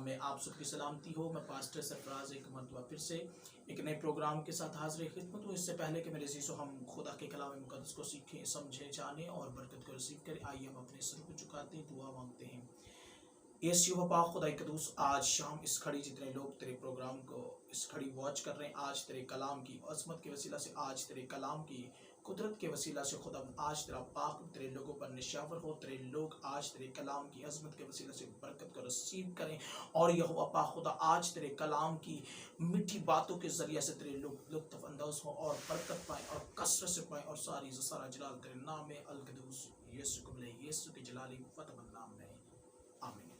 में आप सबकी सलामती हो। मैं पास्टर सरफराज एक मरतबा फिर से एक नए प्रोग्राम के साथ हाजिर खिदमत हूँ। इससे पहले कि मेरे अज़ीज़ों हम खुदा के कलाम मुक़द्दस को सीखें, समझें, जानें और बरकत को रिसीव करें, आइए हम अपने सर को झुकाते हैं, दुआ मांगते हैं। यीशु पाक खुदा कदूस, आज शाम इस घड़ी जितने लोग तेरे प्रोग्राम को इस घड़ी वॉच कर रहे हैं, आज तेरे कलाम की अज़मत के वसीला से, आज तेरे कलाम की कुदरत के वसीला से खुदा आज तेरा पाक तेरे लोगों पर निशावर हो। तेरे लोग आज तेरे कलाम की अज़मत के वसीला से बरकत को रिसीव करें और यहोवा पाक खुदा आज तेरे कलाम की मीठी बातों के जरिए से तेरे लोग लुत्फ़ अंदाज हो और बरकत पाए और कसरत से पाए और सारा जलाल तेरे नाम में अल कदूस यीशु को मिले, यीशु के जलाली फतह नाम में, आमीन।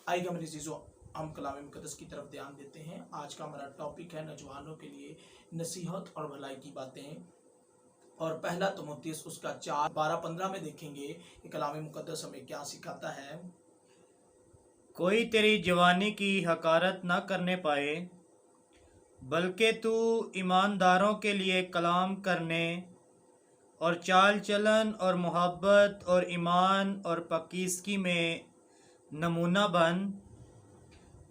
आइएगा मेरे अज़ीज़ों, हम कलाम मुक़द्दस की तरफ ध्यान देते हैं। आज का हमारा टॉपिक है नौजवानों के लिए नसीहत और भलाई की बातें, और पहला तीमुथियुस उसका 4:12-15 में देखेंगे कि कलाम मुक़द्दस हमें क्या सिखाता है। कोई तेरी जवानी की हकारत न करने पाए, बल्कि तू ईमानदारों के लिए कलाम करने और चाल चलन और मोहब्बत और ईमान और पाकीज़गी में नमूना बन,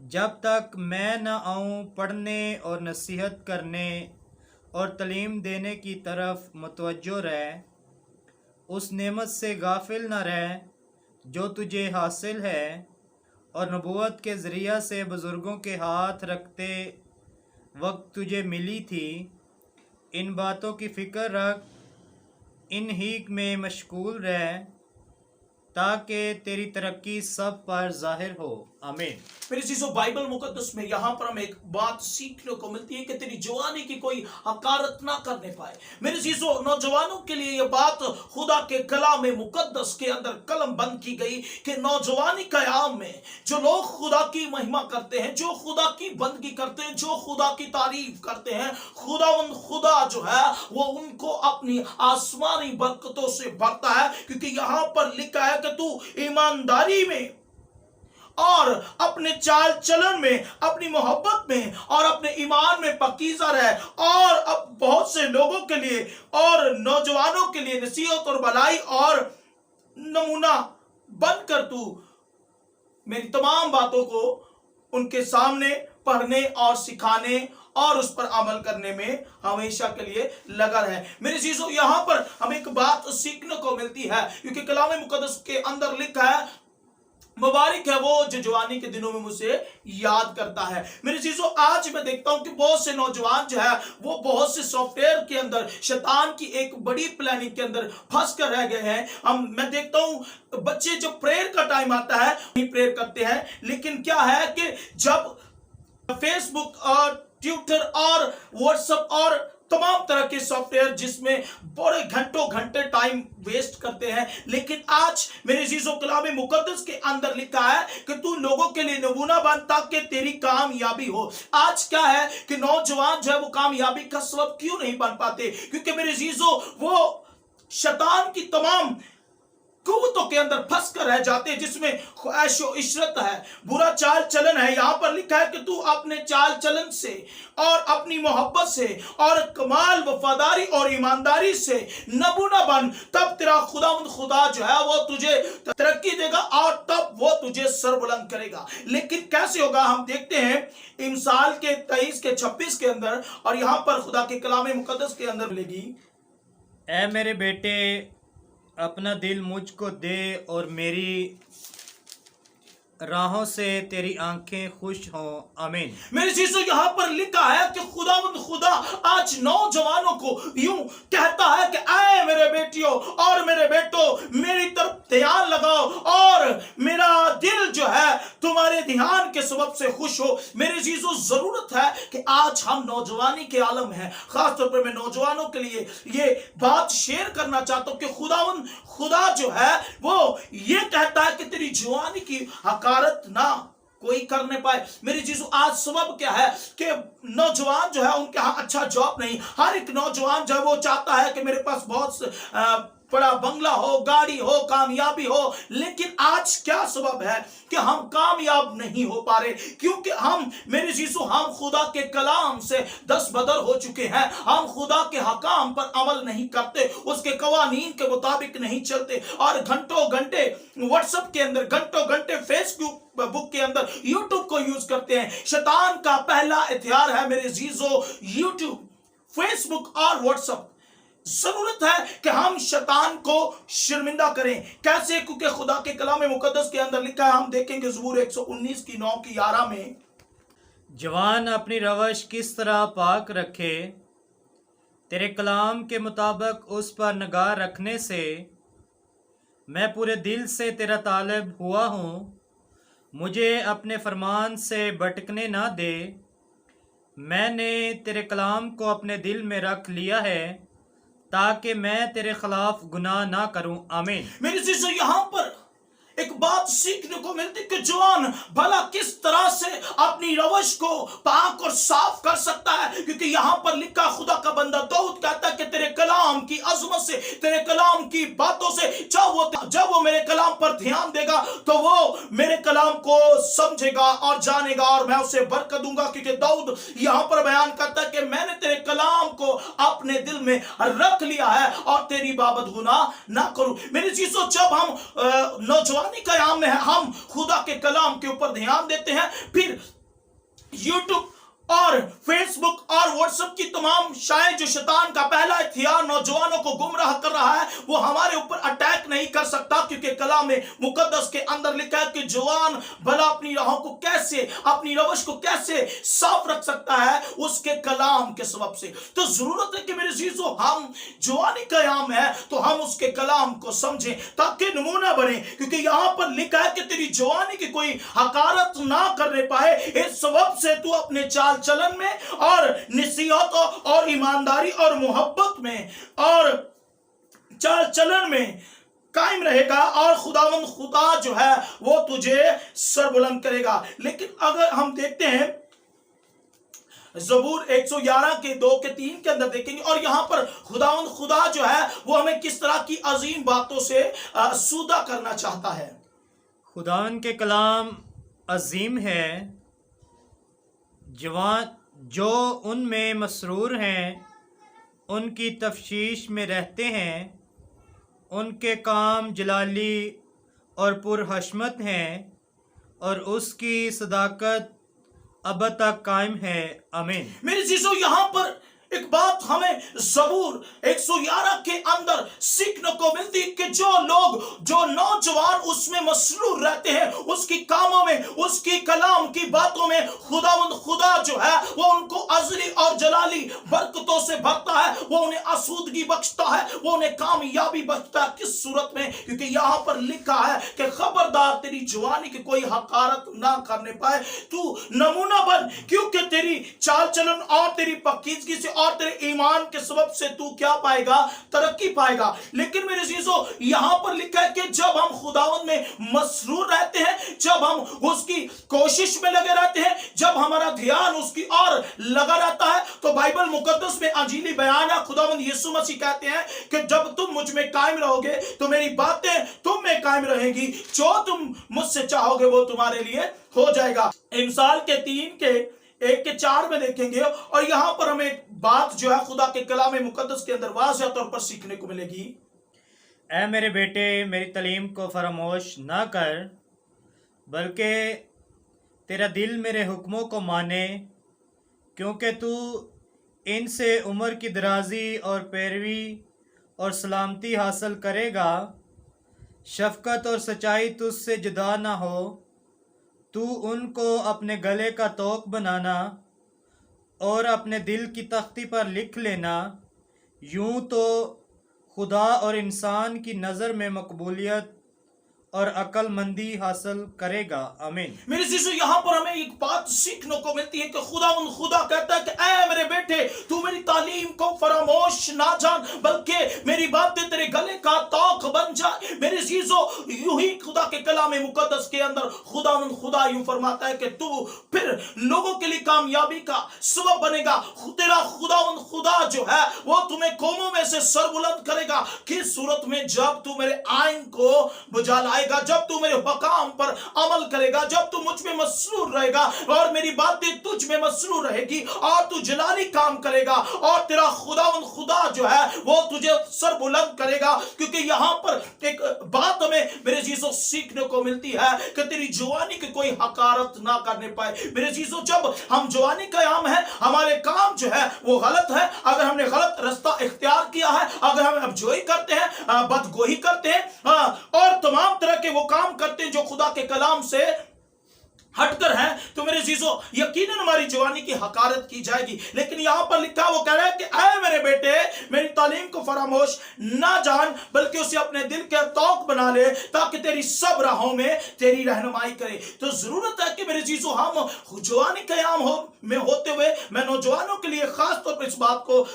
जब तक मैं न आऊँ पढ़ने और नसीहत करने और तालीम देने की तरफ मुतवज्जो रह। उस नेमत से गाफिल न रह जो तुझे हासिल है और नबूवत के ज़रिया से बुज़ुर्गों के हाथ रखते वक्त तुझे मिली थी। इन बातों की फ़िक्र रख, इन ही में मशगूल रह, ताकि तेरी तरक्की सब पर ज़ाहिर हो। आमीन। मेरे चीजों बाइबल मुकद्दस में यहाँ पर हमें एक बात सीखने को मिलती है कि तेरी जवानी की कोई हकारत ना करने पाए। मेरे चीजों नौजवानों के लिए यह बात खुदा के कलाम मुकद्दस के अंदर कलम बंद की गई कि नौजवानी कयाम में जो लोग खुदा की महिमा करते हैं, जो खुदा की बंदगी करते हैं, जो खुदा की तारीफ करते हैं, खुदा जो है वो उनको अपनी आसमानी बरकतों से भरता है। क्योंकि यहाँ पर लिखा है कि तू ईमानदारी में और अपने चाल चलन में, अपनी मोहब्बत में और अपने ईमान में पकीज़ा रहे, और अब बहुत से लोगों के लिए और नौजवानों के लिए नसीहत और भलाई और नमूना बनकर तू मेरी तमाम बातों को उनके सामने पढ़ने और सिखाने और उस पर अमल करने में हमेशा के लिए लगा रहे। मेरे चीजों यहाँ पर हमें एक बात सीखने को मिलती है, क्योंकि कलाम मुकद्दस के अंदर लिखा है, मुबारक है वो जो जवानी के दिनों में मुझे याद करता है। मेरे चीजों आज मैं देखता हूं कि बहुत से नौजवान जो है वो बहुत से सॉफ्टवेयर के अंदर शैतान की एक बड़ी प्लानिंग के अंदर फंस कर रह गए हैं। मैं देखता हूं बच्चे जब प्रेयर का टाइम आता है प्रेयर करते हैं, लेकिन क्या है कि जब फेसबुक और ट्विटर और व्हाट्सएप और तमाम तरह के सॉफ्टवेयर जिसमें बड़े घंटों घंटे टाइम वेस्ट करते हैं, लेकिन आज मेरे अज़ीज़ों कलाम मुकद्दस के अंदर लिखा है कि तू लोगों के लिए नमूना बन ताकि तेरी कामयाबी हो। आज क्या है कि नौजवान जो है वो कामयाबी का सबब क्यों नहीं बन पाते? क्योंकि मेरे अज़ीज़ों वो शैतान की तमाम कुव्वतों के अंदर फंस कर रह जाते हैं, जिसमें ख्वाहिश इशरत है, बुरा चाल चलन है। यहां पर लिखा है कि तू अपने चाल चलन से और अपनी मोहब्बत से और कमाल वफादारी और ईमानदारी से नमूना बन, तब तेरा खुदा जो है वो तुझे तरक्की देगा और तब वो तुझे सरबुलंद करेगा। लेकिन कैसे होगा? हम देखते हैं इमसाल के 23 के 26 के अंदर, और यहां पर खुदा के कलाम मुकद्दस के अंदर मिलेगी, ऐ मेरे बेटे अपना दिल मुझको दे और मेरी राहों से तेरी आंखें खुश हों। आमीन। मेरे चीजों यहाँ पर लिखा है कि खुदा आज नौजवानों को यूं कहता है कि आए मेरे बेटियों और मेरे बेटों, मेरी तरफ ध्यान लगाओ और मेरा दिल जो है तुम्हारे ध्यान के सबब से खुश हो। मेरे चीजों जरूरत है कि आज हम नौजवानी के आलम हैं, खासतौर पर मैं नौजवानों के लिए ये बात शेयर करना चाहता हूं कि खुदा जो है वो ये कहता है कि तेरी जवानी की हकारत ना कोई कर नहीं पाए। मेरी चीजों आज सबब क्या है कि नौजवान जो है उनके यहाँ अच्छा जॉब नहीं। हर एक नौजवान जो है वो चाहता है कि मेरे पास बहुत बड़ा बंगला हो, गाड़ी हो, कामयाबी हो, लेकिन आज क्या सबब है कि हम कामयाब नहीं हो पा रहे? क्योंकि हम, मेरे चीजों, हम खुदा के कलाम से दस्तबदर हो चुके हैं। हम खुदा के हकाम पर अमल नहीं करते, उसके कवानीन के मुताबिक नहीं चलते, और घंटों घंटे व्हाट्सएप के अंदर, घंटों घंटे फेसबुक बुक के अंदर, यूट्यूब को यूज करते हैं। शैतान का पहला हथियार है मेरे जीजो यूट्यूब, फेसबुक और व्हाट्सएप। जरूरत है कि हम शैतान को शर्मिंदा करें। कैसे? क्योंकि खुदा के कलाम मुकद्दस के अंदर लिखा है, हम देखेंगे ज़बूर 119 की 9 की 11 में, जवान अपनी रवश किस तरह पाक रखे, तेरे कलाम के मुताबिक उस पर निगाह रखने से मैं पूरे दिल से तेरा तालिब हुआ हूँ। मुझे अपने फरमान से भटकने ना दे। मैंने तेरे कलाम को अपने दिल में रख लिया है ताकि मैं तेरे खिलाफ गुनाह ना करूं। आमीन। मेरे चीजों, यहां पर एक बात सीखने को मिलती कि जवान भला किस तरह से अपनी रवश को पाक और साफ कर सकता है। क्योंकि यहां पर लिखा, खुदा का बंदा दाऊद कहता है कि तेरे कलाम की अजमत से, तेरे कलाम की बातों से, जब वो मेरे कलाम पर ध्यान देगा तो वो मेरे कलाम को समझेगा और जानेगा, और मैं उसे बरकत दूंगा। क्योंकि दाऊद यहां पर बयान करता है कि मैंने तेरे कलाम को अपने दिल में रख लिया है और तेरी बाबत गुनाह ना करूं। मेरी चीजों, जब हम नौजवान कयाम में है, हम खुदा के कलाम के ऊपर ध्यान देते हैं, फिर यूट्यूब और फेसबुक और व्हाट्सएप की तमाम शायद जो शैतान का पहला हथियार नौजवानों को गुमराह कर रहा है, वो हमारे ऊपर अटैक नहीं कर सकता। क्योंकि कलाम में मुकद्दस के अंदर लिखा है कि जवान भला अपनी राहों को कैसे, अपनी रवश को कैसे साफ रख सकता है, उसके कलाम के सबब से। तो जरूरत है कि मेरे चीजों, हम जवानी कयाम है तो हम उसके कलाम को समझें ताकि नमूना बने। क्योंकि यहां पर लिखा है कि तेरी जवानी की कोई हकारत ना करने पाए, इस सबब से तू अपने चाल चलन में और नसीहत और ईमानदारी और मोहब्बत में और चाल चलन में कायम रहेगा, और खुदावंद खुदा जो है वो तुझे सरबुलंद करेगा। लेकिन अगर हम देखते हैं ज़बूर 111 के 2 के 3 के अंदर देखेंगे, और यहां पर खुदावंद खुदा जो है वो हमें किस तरह की अजीम बातों से सूदा करना चाहता है। खुदावन के कलाम अजीम है। जवान जो उनमें मसरूर हैं, उनकी तफ्शीश में रहते हैं, उनके काम जलाली और पुरहशमत हैं, और उसकी सदाकत अब तक कायम है। आमीन। मेरे चीजों, यहां पर एक बात हमें ज़बूर 111 के अंदर सीखने को मिलती है कि जो लोग, जो नौजवान उसमें मसरूर रहते हैं, उसकी कामों में, उसकी कलाम की बातों में, खुदा जो है वो उनको अजली और जलाली बरकतों से भरता है। वो उन्हें आसूदगी बख्शता है, वो उन्हें कामयाबी बख्शता है। किस सूरत में? क्योंकि यहां पर लिखा है कि खबरदार तेरी जवानी की कोई हकारत ना करने पाए, तू नमूना बन। क्योंकि तेरी चाल चलन और तेरी पाकीज़गी से और तेरे ईमान के सबब से तू क्या पाएगा? तरक्की पाएगा। लेकिन मेरे चीजों, यहां पर लिखा है कि जब हम खुदावंद में मसरूर रहते हैं, जब हम उसकी कोशिश में लगे रहते हैं, जब हमारा ध्यान उसकी ओर लगा रहता है, तो बाइबल मुकद्दस में अंजीली बयान है, खुदावंद यीशु मसीह कहते हैं कि जब तुम मुझ में कायम रहोगे तो मेरी बातें तुम में कायम रहेंगी, जो तुम मुझसे चाहोगे वो तुम्हारे लिए हो जाएगा। इमसाल के 3 के 1 के 4 में देखेंगे, और यहां पर हमें बात जो है खुदा के कलाम मुकद्दस के अंदर वाज़ेह तौर पर सीखने को मिलेगी। ऐ मेरे बेटे, मेरी तालीम को फरामोश ना कर, बल्कि तेरा दिल मेरे हुक्मों को माने, क्योंकि तू इनसे उम्र की दराजी और पैरवी और सलामती हासिल करेगा। शफकत और सच्चाई तुझसे जुदा ना हो। तू उनको अपने गले का तोक बनाना और अपने दिल की तख्ती पर लिख लेना। यूं तो खुदा और इंसान की नज़र में मकबूलियत और अक्लमंदी हासिल करेगा। आमीन। मेरे चीजों, यहाँ पर हमें एक बात सीखने को मिलती है कि खुदा कहता है कि ऐ मेरे बेटे, तू मेरी तालीम को फरामोश ना जान, बल्कि मेरी बातें तेरे गले का तोक बन जाए। मेरे अजीजों, यूं ही खुदा के कलाम मुकद्दस के अंदर खुदा यूं फरमाता है कि तू फिर लोगों के लिए कामयाबी का सबब बनेगा। तेरा खुदा जो है वो तुम्हें कौमों में से सर बुलंद करेगा। किस सूरत में? जब तू मेरे आइन को बुझा लाएगा, जब तू मेरे हुक्म पर अमल करेगा, जब तू मुझ में मसरूर रहेगा और मेरी बातें तुझ में मसरूर रहेगी और तू जलाली काम करेगा और तेरा खुदा जो है वो तुझे सर बुलंद करेगा। क्योंकि यहां पर एक बात हमें मेरे चीजों सीखने को मिलती है कि तेरी जवानी की कोई हकारत ना करने पाए। मेरे चीजों, जब हम जवानी का आम है, हमारे काम जो है वो गलत है, अगर हमने गलत रास्ता इख्तियार किया है, अगर हम अबजोई करते हैं, बदगोही करते हैं और तमाम तरह के वो काम करते हैं जो खुदा के कलाम से हटकर है, तो मेरे जीजो यकीनन हमारी जवानी की हकारत की जाएगी। लेकिन यहां पर लिखा, वो कह रहा है कि ऐ मेरे बेटे, मेरी तालीम को फरामोश ना जान, बल्कि उसे अपने दिल के तौक बना ले, ताकि तेरी सब राहों में तेरी रहनुमाई करे। तो जरूरत है कि मेरे जीजो हम जवानी कयाम में होते हुए, मैं नौजवानों के लिए खास तौर पर इस बात को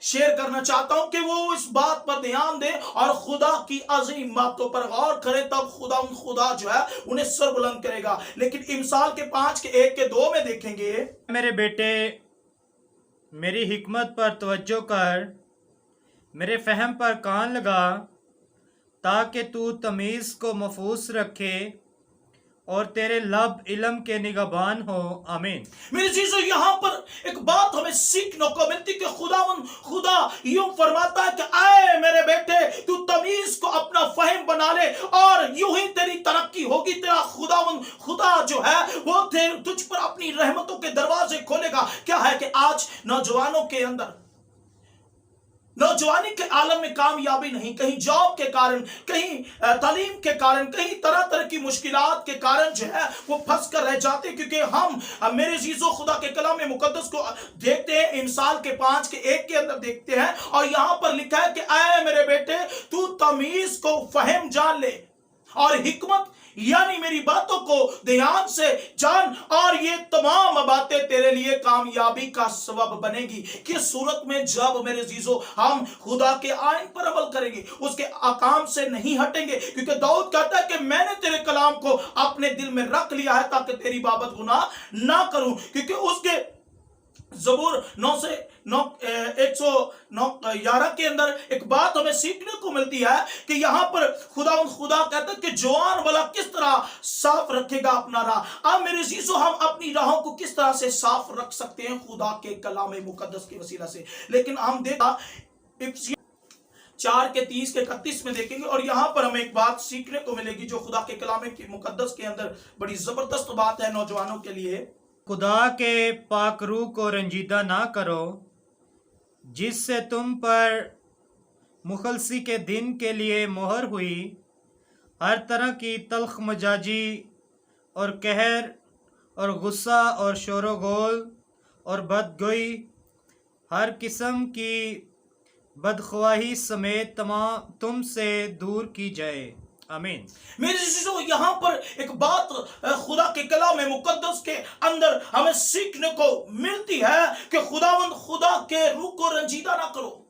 शेयर करना चाहता हूं कि वो इस बात पर ध्यान दें और खुदा की अजीम बातों पर गौर करें, तब खुदा जो है उन्हें सर बुलंद करेगा। लेकिन इमसाल के 5 के 1 के 2 में देखेंगे, मेरे बेटे, मेरी हिकमत पर तवज्जो कर, मेरे फहम पर कान लगा, ताकि तू तमीज़ को महफूज रखे और तेरे लब इल्म के निगहबान हो। आमीन। मेरे चीजों, यहां पर एक बात हमें सीखने को मिलती कि खुदा यूं फरमाता है कि ऐ मेरे बेटे, तू तमीज को अपना फहम बना ले और यूं ही तेरी तरक्की होगी। तेरा खुदा जो है वो तुझ पर अपनी रहमतों के दरवाजे खोलेगा। क्या है कि आज नौजवानों के अंदर, नौजवानी के आलम में कामयाबी नहीं, कहीं जॉब के कारण, कहीं तालीम के कारण, कहीं तरह तरह की मुश्किलात के कारण जो है वो फंस कर रह जाते। क्योंकि हम मेरे चीजों खुदा के कलाम मुकद्दस को देखते हैं, इमसाल के 5 के 1 के अंदर देखते हैं और यहां पर लिखा है कि ऐ मेरे बेटे, तू तमीज को फहम जान ले और हिकमत यानी मेरी बातों को ध्यान से जान, और ये तमाम बातें तेरे लिए कामयाबी का सबब बनेगी। किस सूरत में? जब मेरे अजीजों हम खुदा के आइन पर अमल करेंगे, उसके अकाम से नहीं हटेंगे। क्योंकि दाऊद कहता है कि मैंने तेरे कलाम को अपने दिल में रख लिया है ताकि तेरी बाबत गुनाह ना करूं। क्योंकि उसके ज़बूर 111 के अंदर एक बात हमें सीखने को मिलती है कि यहां पर खुदा कहता है कि जवान वाला किस तरह साफ रखेगा अपना राह। अब मेरे अजीजों, हम अपनी राहों को किस तरह से साफ रख सकते हैं? खुदा के कलाम मुकद्दस की वसीला से। लेकिन हम देखा 4 के 30 के 31 में देखेंगे और यहां पर हमें एक बात सीखने को मिलेगी जो खुदा के कलाम मुकद्दस के अंदर बड़ी जबरदस्त बात है नौजवानों के लिए। खुदा के पाक रूह को रंजीदा ना करो, जिससे तुम पर मुखलसी के दिन के लिए मोहर हुई। हर तरह की तल्ख मजाजी और कहर और गुस्सा और शोरगोल और बदगोई, हर किस्म की बदख्वाही समेत तमाम तुमसे दूर की जाए। आमीन। मेरे चीजों, यहां पर एक बात खुदा के कलाम मुकद्दस के अंदर हमें सीखने को मिलती है कि खुदा के रूह को रंजीदा ना करो।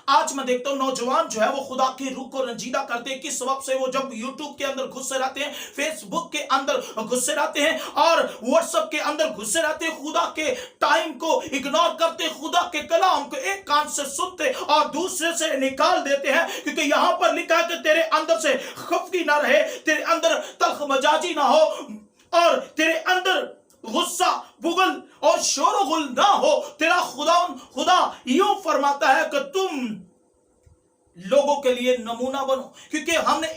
आज मैं देखता हूं नौजवान जो है वो खुदा की रूह को रंजीदा करते हैं। किस सबब से? वो जब यूट्यूब के अंदर घुसे रहते हैं, फेसबुक के अंदर घुसे रहते हैं और व्हाट्सएप के अंदर घुसे रहते हैं, खुदा के टाइम को इग्नोर करते, खुदा के कलाम को एक कान से सुनते और दूसरे से निकाल देते हैं। क्योंकि यहां पर लिखा है कि तेरे अंदर से खफगी ना रहे, तेरे अंदर तल्ख मजाजी ना हो और तेरे अंदर गुस्सा, बुगल और शोरगुल ना हो। तेरा खुदा यूं फरमाता है कि तुम लोगों के लिए नमूना बनो। क्योंकि हमने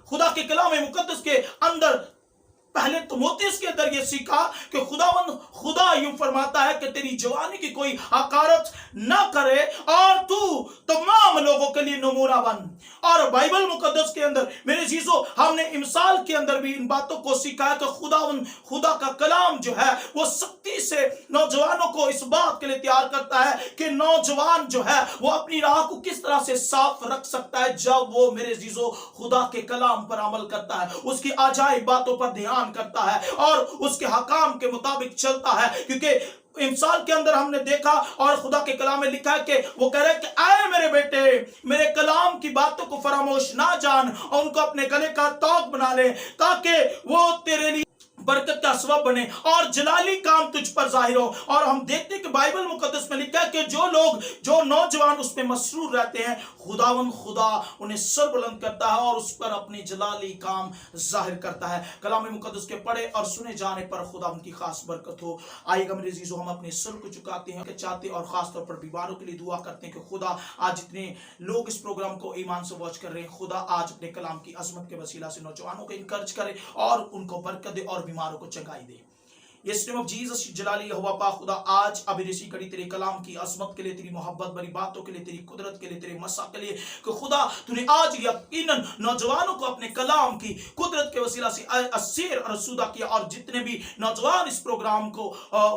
खुदा के कलाम मुकद्दस के अंदर पहले तिमोथेयुस के अंदर ये सीखा कि खुदा यूं फरमाता है कि तेरी जवानी की कोई हकारत ना करे और तू तमाम लोगों के लिए नमूना बन। और बाइबल मुकद्दस के अंदर मेरे चीजों, हमने इमसाल के अंदर भी इन बातों को सीखा है कि खुदा का कलाम जो है वो सख्ती से नौजवानों को इस बात के लिए तैयार करता है कि नौजवान जो है वो अपनी राह को किस तरह से साफ रख सकता है जब वो मेरे चीजों खुदा के कलाम पर अमल करता है, उसकी अजाइब बातों पर ध्यान करता है और उसके हकाम के मुताबिक चलता है। क्योंकि امثال کے اندر ہم نے دیکھا اور خدا کے کلام میں لکھا ہے کہ وہ کہہ رہے کہ اے میرے بیٹے میرے کلام کی باتوں کو فراموش نہ جان اور ان کو اپنے گلے کا طوق بنا لے تاکہ وہ تیرے لیے برکت کا سبب بنے اور جلالی کام تجھ پر ظاہر ہو. اور ہم دیکھتے ہیں کہ بائبل مقدس میں لکھا ہے کہ جو نوجوان اس میں مسرور رہتے ہیں خداوند خدا انہیں سر بلند کرتا ہے اور اس پر اپنی جلالی کام ظاہر کرتا ہے. کلام مقدس کے پڑھے اور سنے جانے پر خدا ان کی خاص برکت ہو. آئیے گا میرے عزیزو ہم اپنے سر کو چکاتے ہیں کہ چاہتے اور خاص طور پر بیماروں کے لیے دعا کرتے ہیں کہ خدا آج جتنے لوگ اس پروگرام کو ایمان سے واچ کر رہے ہیں خدا آج اپنے کلام کی عظمت کے وسیلہ سے نوجوانوں کو انکرج کرے اور ان کو برکت دے اور بیماروں کو چنگائی دے. یس نیم آف جیسس جلالی یہوہ پاک خدا آج ابھی رسی کڑی تیرے کلام کی عظمت کے لیے تیری محبت بری باتوں کے لیے تیری قدرت کے لیے تیرے مسا کے لیے کہ خدا تو نے آج یقیناً نوجوانوں کو اپنے کلام کی قدرت کے وسیلہ سے اسیر اور اسودہ کیا اور جتنے بھی نوجوان اس پروگرام کو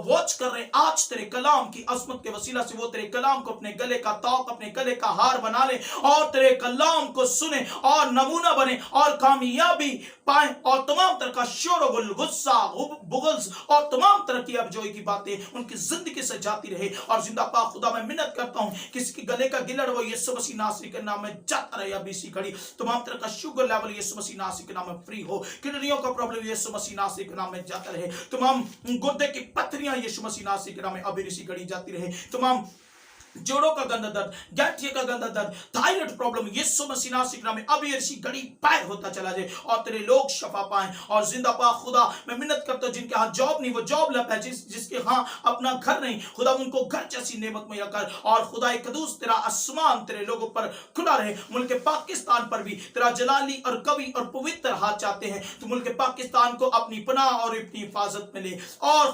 واچ کر رہے ہیں آج تیرے کلام کی عظمت کے وسیلہ سے وہ تیرے کلام کو اپنے گلے کا طوق اپنے گلے کا ہار بنا لے اور تیرے کلام کو سنے اور نمونہ بنے اور کامیابی پائیں اور تمام طرح کا شور و غل غصہ بغض اور تمام طرح کی ابجوئی کی باتیں ان کی زندگی سے جاتی رہے. اور زندہ پاک خدا میں منت کرتا ہوں کسی کی گلے کا گلڑ وہ یسوع مسیح ناصری کے نام میں جاتا رہے. ابھی سی کھڑی تمام طرح کا شوگر لیول یسوع مسیح ناصری کے نام میں فری ہو. کڈنیوں کا پرابلم یسوع مسیح ناصری کے نام میں جاتا رہے. تمام گردے کی پتھریاں یسوع مسیح ناصری کے نام میں ابھی سی کھڑی جاتی رہے. تمام جوڑوں کا گندہ درد گٹھیے کا گندہ درد تھائرائیڈ پرابلم یسوع مسیح ناصری کے نام میں ابھی ایسی گھڑی پائر ہوتا چلا جائے اور تیرے لوگ شفا پائیں. اور زندہ پاک خدا میں منت کرتا ہوں جن کے ہاں جاب نہیں وہ جاب لب ہے جس کے ہاں اپنا گھر نہیں خدا ان کو گھر جیسی نعمت مہیا کر. اور خدا قدوس تیرا آسمان تیرے لوگوں پر کھلا رہے. ملک پاکستان پر بھی تیرا جلالی اور قوی اور پوتر ہاتھ چاہتے ہیں تو ملک پاکستان کو اپنی پناہ اور اپنی حفاظت میں لے. اور